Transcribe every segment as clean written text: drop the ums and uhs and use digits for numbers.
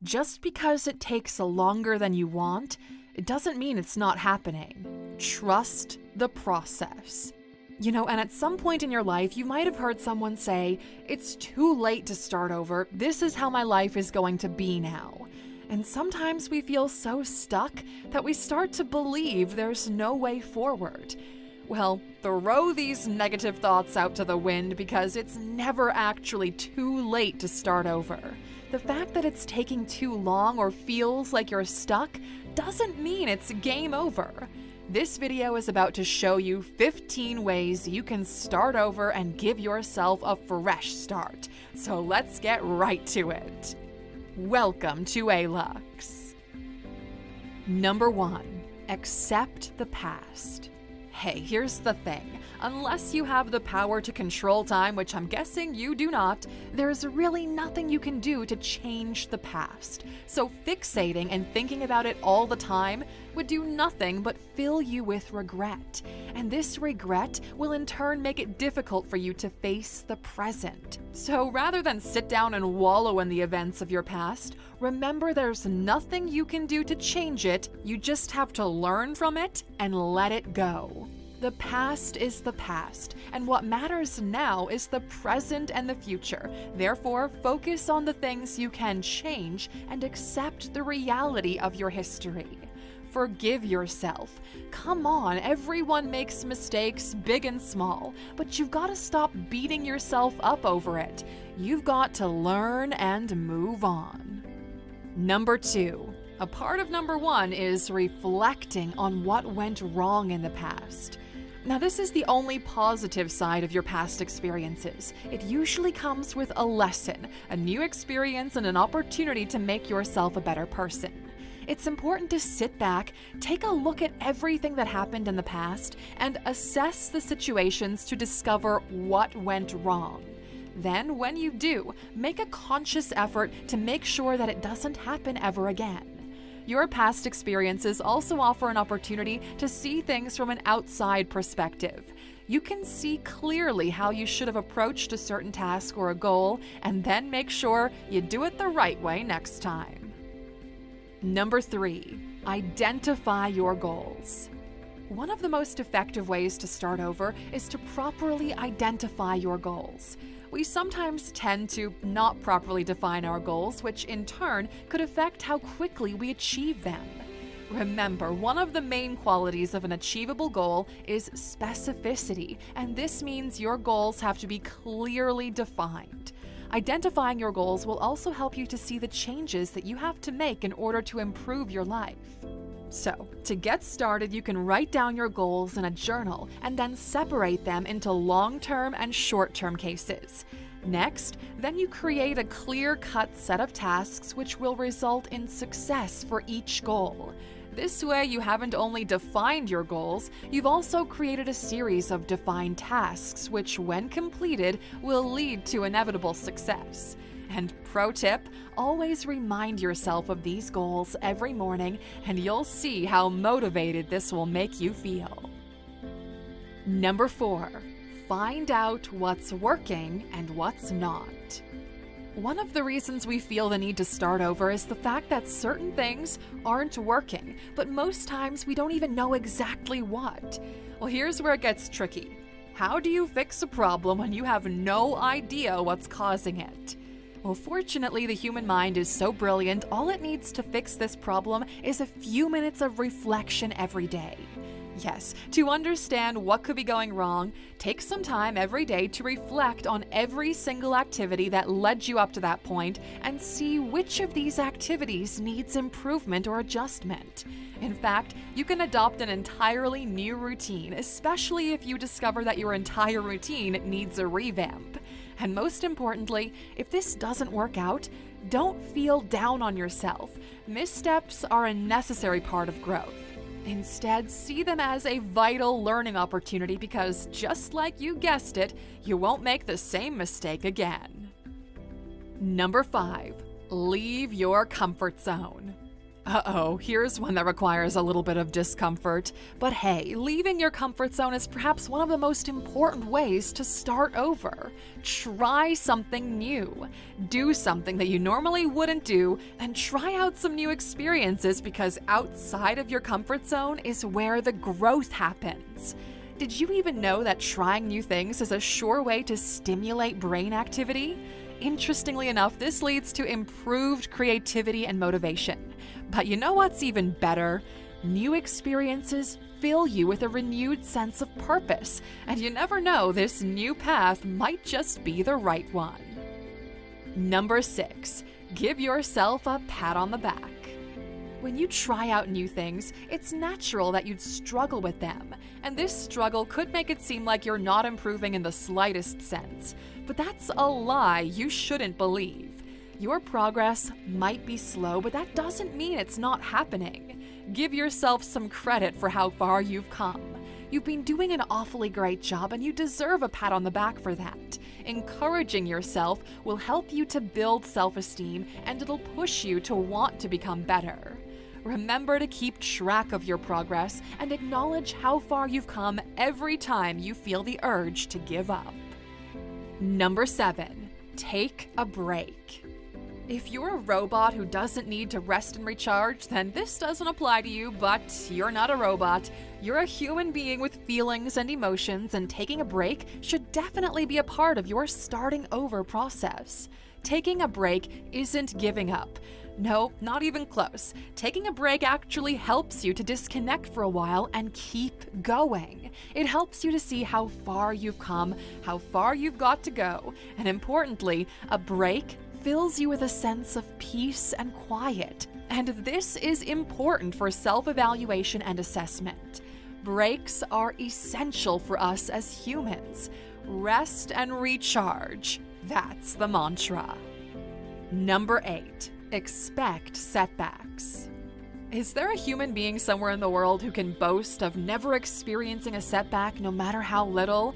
Just because it takes longer than you want, it doesn't mean it's not happening. Trust the process. And at some point in your life, you might have heard someone say, "It's too late to start over. This is how my life is going to be now." And sometimes we feel so stuck that we start to believe there's no way forward. Well, throw these negative thoughts out to the wind because it's never actually too late to start over. The fact that it's taking too long or feels like you're stuck doesn't mean it's game over. This video is about to show you 15 ways you can start over and give yourself a fresh start. So let's get right to it. Welcome to ALUX. Number 1, accept the past. Hey, here's the thing. Unless you have the power to control time, which I'm guessing you do not, there's really nothing you can do to change the past. So fixating and thinking about it all the time would do nothing but fill you with regret. And this regret will in turn make it difficult for you to face the present. So rather than sit down and wallow in the events of your past, remember there's nothing you can do to change it. You just have to learn from it and let it go. The past is the past, and what matters now is the present and the future. Therefore, focus on the things you can change and accept the reality of your history. Forgive yourself. Come on, everyone makes mistakes, big and small, but you've got to stop beating yourself up over it. You've got to learn and move on. Number 2. A part of number 1 is reflecting on what went wrong in the past. Now, this is the only positive side of your past experiences. It usually comes with a lesson, a new experience, and an opportunity to make yourself a better person. It's important to sit back, take a look at everything that happened in the past, and assess the situations to discover what went wrong. Then, when you do, make a conscious effort to make sure that it doesn't happen ever again. Your past experiences also offer an opportunity to see things from an outside perspective. You can see clearly how you should have approached a certain task or a goal, and then make sure you do it the right way next time. Number 3, identify your goals. One of the most effective ways to start over is to properly identify your goals. We sometimes tend to not properly define our goals, which in turn could affect how quickly we achieve them. Remember, one of the main qualities of an achievable goal is specificity, and this means your goals have to be clearly defined. Identifying your goals will also help you to see the changes that you have to make in order to improve your life. So, to get started, you can write down your goals in a journal and then separate them into long-term and short-term cases. Next, then you create a clear-cut set of tasks which will result in success for each goal. This way, you haven't only defined your goals, you've also created a series of defined tasks which, when completed, will lead to inevitable success. And pro tip, always remind yourself of these goals every morning and you'll see how motivated this will make you feel. Number 4, find out what's working and what's not. One of the reasons we feel the need to start over is the fact that certain things aren't working, but most times we don't even know exactly what. Well, here's where it gets tricky. How do you fix a problem when you have no idea what's causing it? Well, fortunately, the human mind is so brilliant, all it needs to fix this problem is a few minutes of reflection every day. Yes, to understand what could be going wrong, take some time every day to reflect on every single activity that led you up to that point and see which of these activities needs improvement or adjustment. In fact, you can adopt an entirely new routine, especially if you discover that your entire routine needs a revamp. And most importantly, if this doesn't work out, don't feel down on yourself. Missteps are a necessary part of growth. Instead, see them as a vital learning opportunity because, just like you guessed it, you won't make the same mistake again. Number 5, leave your comfort zone. Uh-oh, here's one that requires a little bit of discomfort. But hey, leaving your comfort zone is perhaps one of the most important ways to start over. Try something new. Do something that you normally wouldn't do, and try out some new experiences, because outside of your comfort zone is where the growth happens. Did you even know that trying new things is a sure way to stimulate brain activity? Interestingly enough, this leads to improved creativity and motivation. But you know what's even better? New experiences fill you with a renewed sense of purpose, and you never know, this new path might just be the right one. Number 6, give yourself a pat on the back. When you try out new things, it's natural that you'd struggle with them, and this struggle could make it seem like you're not improving in the slightest sense. But that's a lie you shouldn't believe. Your progress might be slow, but that doesn't mean it's not happening. Give yourself some credit for how far you've come. You've been doing an awfully great job, and you deserve a pat on the back for that. Encouraging yourself will help you to build self-esteem, and it'll push you to want to become better. Remember to keep track of your progress and acknowledge how far you've come every time you feel the urge to give up. Number 7, take a break. If you're a robot who doesn't need to rest and recharge, then this doesn't apply to you, but you're not a robot. You're a human being with feelings and emotions, and taking a break should definitely be a part of your starting over process. Taking a break isn't giving up. No, not even close. Taking a break actually helps you to disconnect for a while and keep going. It helps you to see how far you've come, how far you've got to go, and importantly, a break fills you with a sense of peace and quiet. And this is important for self-evaluation and assessment. Breaks are essential for us as humans. Rest and recharge. That's the mantra. Number 8. Expect setbacks. Is there a human being somewhere in the world who can boast of never experiencing a setback, no matter how little?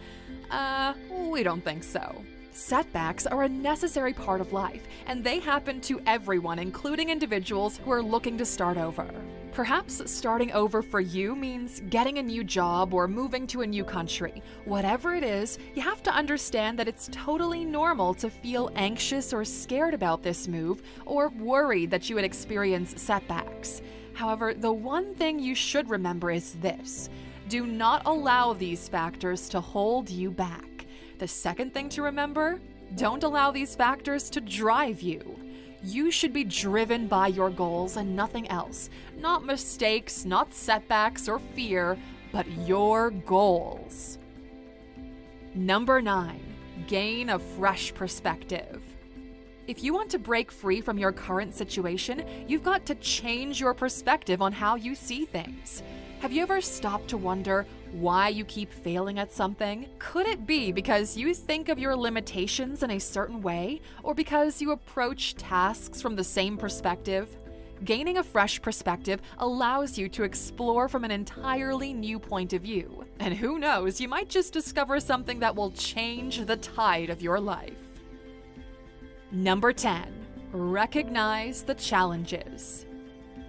We don't think so. Setbacks are a necessary part of life, and they happen to everyone, including individuals who are looking to start over. Perhaps starting over for you means getting a new job or moving to a new country. Whatever it is, you have to understand that it's totally normal to feel anxious or scared about this move, or worried that you would experience setbacks. However, the one thing you should remember is this: do not allow these factors to hold you back. The second thing to remember: don't allow these factors to drive you. You should be driven by your goals and nothing else. Not mistakes, not setbacks or fear, but your goals. Number 9, gain a fresh perspective. If you want to break free from your current situation, you've got to change your perspective on how you see things. Have you ever stopped to wonder why you keep failing at something? Could it be because you think of your limitations in a certain way, or because you approach tasks from the same perspective? Gaining a fresh perspective allows you to explore from an entirely new point of view. And who knows, you might just discover something that will change the tide of your life. Number 10, recognize the challenges.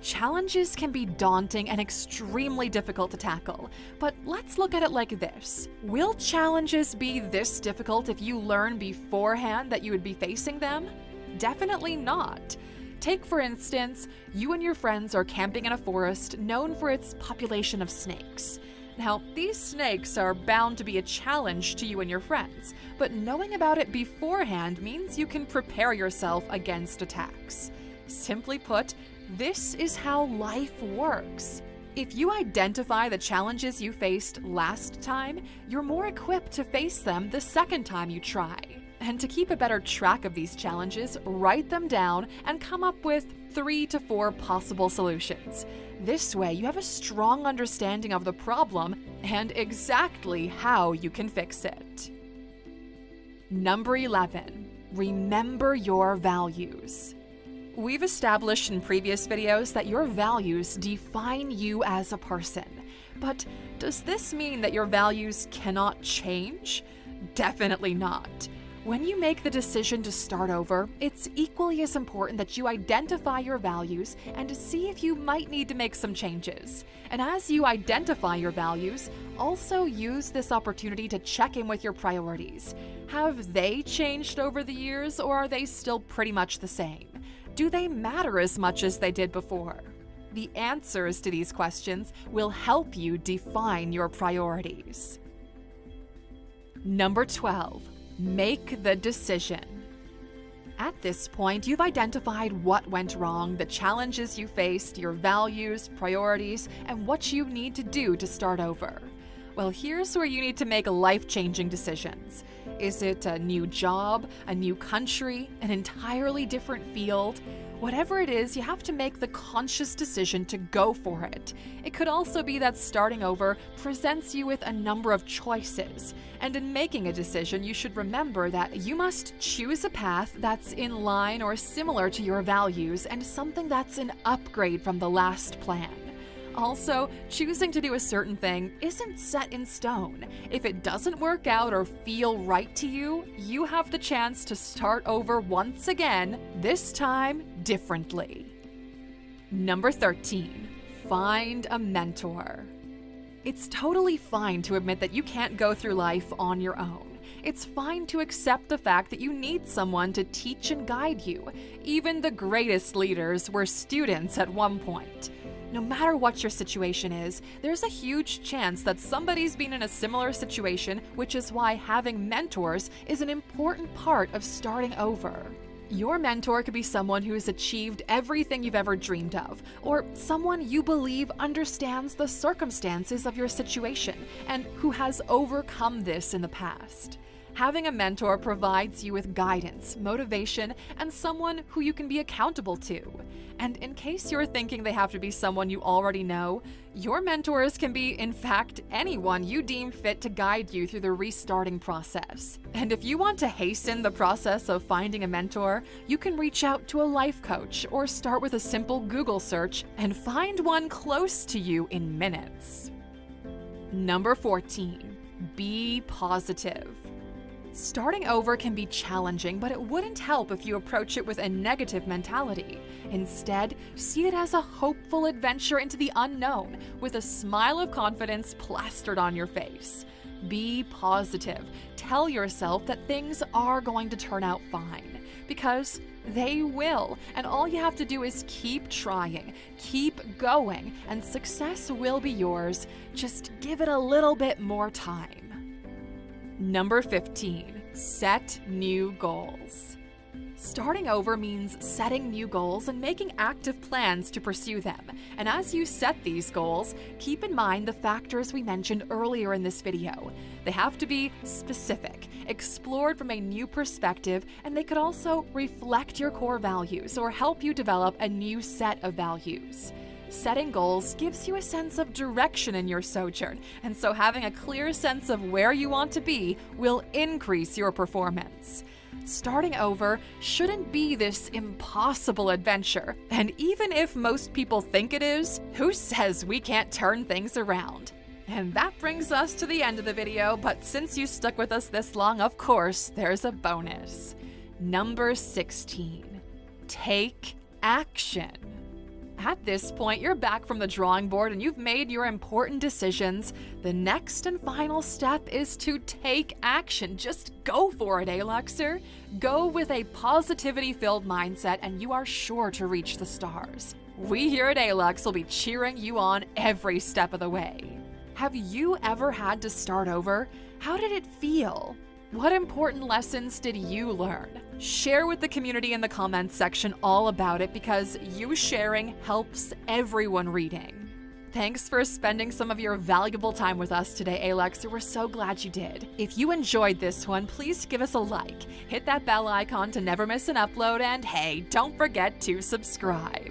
Challenges can be daunting and extremely difficult to tackle, but let's look at it like this. Will challenges be this difficult if you learn beforehand that you would be facing them? Definitely not. Take, for instance, you and your friends are camping in a forest known for its population of snakes. Now, these snakes are bound to be a challenge to you and your friends, but knowing about it beforehand means you can prepare yourself against attacks. Simply put, this is how life works. If you identify the challenges you faced last time, you're more equipped to face them the second time you try. And to keep a better track of these challenges, write them down and come up with 3 to 4 possible solutions. This way, you have a strong understanding of the problem and exactly how you can fix it. Number 11, remember your values. We've established in previous videos that your values define you as a person. But does this mean that your values cannot change? Definitely not. When you make the decision to start over, it's equally as important that you identify your values and to see if you might need to make some changes. And as you identify your values, also use this opportunity to check in with your priorities. Have they changed over the years, or are they still pretty much the same? Do they matter as much as they did before? The answers to these questions will help you define your priorities. Number 12. Make the decision. At this point, you've identified what went wrong, the challenges you faced, your values, priorities, and what you need to do to start over. Well, here's where you need to make life-changing decisions. Is it a new job, a new country, an entirely different field? Whatever it is, you have to make the conscious decision to go for it. It could also be that starting over presents you with a number of choices. And in making a decision, you should remember that you must choose a path that's in line or similar to your values and something that's an upgrade from the last plan. Also, choosing to do a certain thing isn't set in stone. If it doesn't work out or feel right to you, you have the chance to start over once again, this time differently. Number 13. Find a mentor. It's totally fine to admit that you can't go through life on your own. It's fine to accept the fact that you need someone to teach and guide you. Even the greatest leaders were students at one point. No matter what your situation is, there's a huge chance that somebody's been in a similar situation, which is why having mentors is an important part of starting over. Your mentor could be someone who has achieved everything you've ever dreamed of, or someone you believe understands the circumstances of your situation and who has overcome this in the past. Having a mentor provides you with guidance, motivation, and someone who you can be accountable to. And in case you're thinking they have to be someone you already know, your mentors can be, in fact, anyone you deem fit to guide you through the restarting process. And if you want to hasten the process of finding a mentor, you can reach out to a life coach or start with a simple Google search and find one close to you in minutes. Number 14. Be positive. Starting over can be challenging, but it wouldn't help if you approach it with a negative mentality. Instead, see it as a hopeful adventure into the unknown, with a smile of confidence plastered on your face. Be positive. Tell yourself that things are going to turn out fine, because they will, and all you have to do is keep trying, keep going, and success will be yours. Just give it a little bit more time. Number 15. Set new goals. Starting over means setting new goals and making active plans to pursue them. And as you set these goals, keep in mind the factors we mentioned earlier in this video. They have to be specific, explored from a new perspective, and they could also reflect your core values or help you develop a new set of values. Setting goals gives you a sense of direction in your sojourn, and so having a clear sense of where you want to be will increase your performance. Starting over shouldn't be this impossible adventure, and even if most people think it is, who says we can't turn things around? And that brings us to the end of the video, but since you stuck with us this long, of course, there's a bonus. Number 16. Take action. At this point, you're back from the drawing board and you've made your important decisions. The next and final step is to take action. Just go for it, Aluxer. Go with a positivity-filled mindset and you are sure to reach the stars. We here at Alux will be cheering you on every step of the way. Have you ever had to start over? How did it feel? What important lessons did you learn? Share with the community in the comments section all about it, because you sharing helps everyone reading. Thanks for spending some of your valuable time with us today, Alux. We're so glad you did. If you enjoyed this one, please give us a like, hit that bell icon to never miss an upload, and hey, don't forget to subscribe.